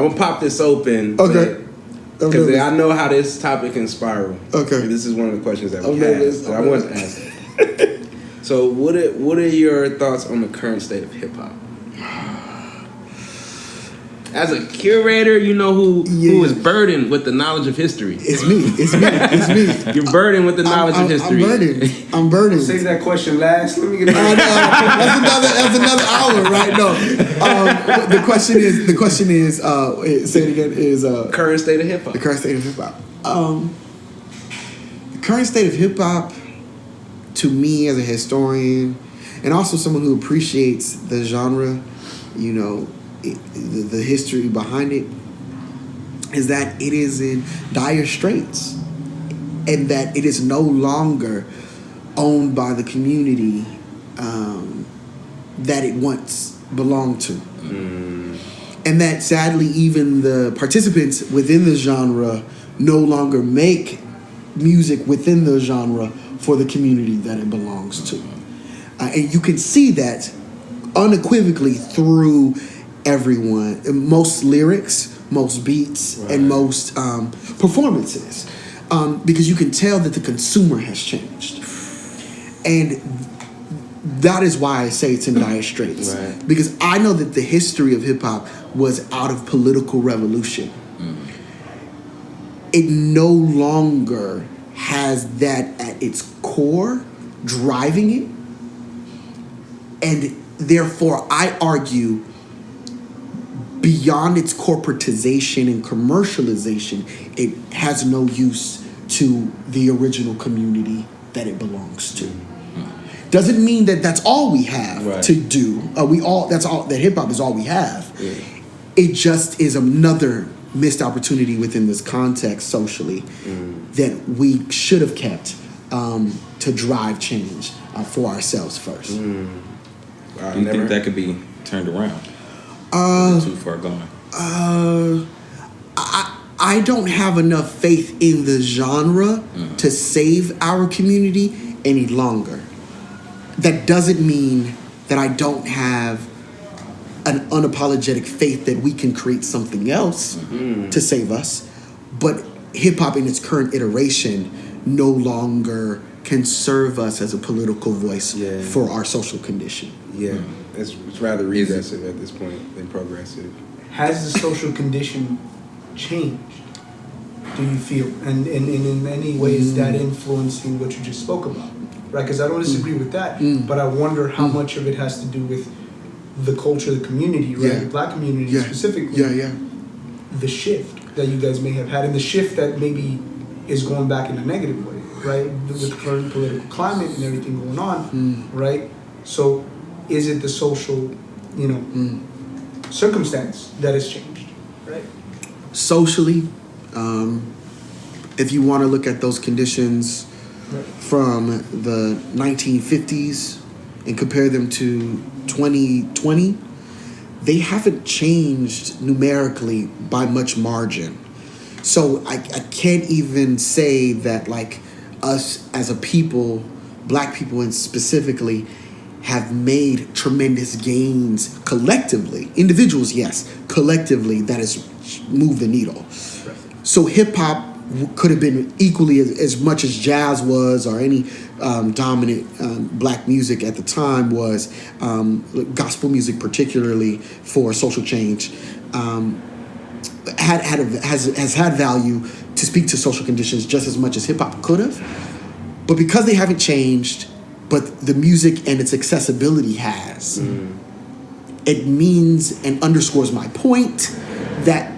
I'm gonna pop this open. Okay. Because I know how this topic can spiral. Okay. And this is one of the questions that we have. So I want to ask it. So what are your thoughts on the current state of hip hop? As a curator, you know who is burdened with the knowledge of history. It's me. You're burdened with the knowledge of history. I'm burdened. Save that question last. Let me get back. That's another hour, right? No. The question is. Say it again. Is current state of hip hop. The current state of hip hop. The current state of hip hop, to me as a historian, and also someone who appreciates the genre, you know, the history behind it, is that it is in dire straits, and that it is no longer owned by the community that it once belonged to. And that sadly even the participants within the genre no longer make music within the genre for the community that it belongs to. And you can see that unequivocally through everyone, most lyrics, most beats, and most performances, because you can tell that the consumer has changed, and that is why I say it's in dire straits. Because I know that the history of hip hop was out of political revolution. It no longer has that at its core driving it, and therefore I argue, beyond its corporatization and commercialization, it has no use to the original community that it belongs to. Doesn't mean that that's all we have to do. That's all that hip hop is all we have. It just is another missed opportunity within this context socially that we should have kept to drive change for ourselves first. Do you think that could be turned around? Too far gone. I don't have enough faith in the genre to save our community any longer. That doesn't mean that I don't have an unapologetic faith that we can create something else to save us. But hip hop in its current iteration no longer can serve us as a political voice for our social condition. It's rather regressive at this point than progressive. Has the social condition changed, do you feel? And in any way is that influencing what you just spoke about? Right? Because I don't disagree with that, but I wonder how much of it has to do with the culture, the community, right? The black community specifically. The shift that you guys may have had, and the shift that maybe is going back in a negative way, right? With the current political climate and everything going on, right? So is it the social, circumstance that has changed, right? Socially, if you want to look at those conditions from the 1950s and compare them to 2020, they haven't changed numerically by much margin. So I can't even say that like us as a people, black people and specifically, have made tremendous gains collectively. Individuals, yes. Collectively, that has moved the needle. So hip hop could have been equally as much as jazz was, or any dominant black music at the time was, gospel music particularly for social change, has had value to speak to social conditions just as much as hip hop could have. But because they haven't changed, but the music and its accessibility has, it means and underscores my point that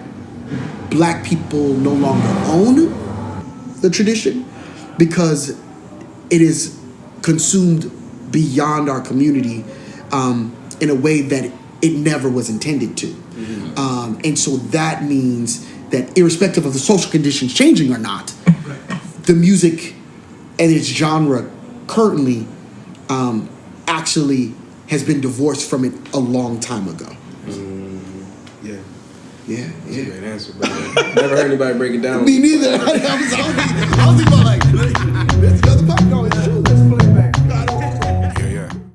black people no longer own the tradition because it is consumed beyond our community in a way that it never was intended to. And so that means that irrespective of the social conditions changing or not, the music and its genre currently actually has been divorced from it a long time ago. Yeah. That's a great answer, bro. Never heard anybody break it down. Me neither. I was thinking about like, that's the other part. No, it's true.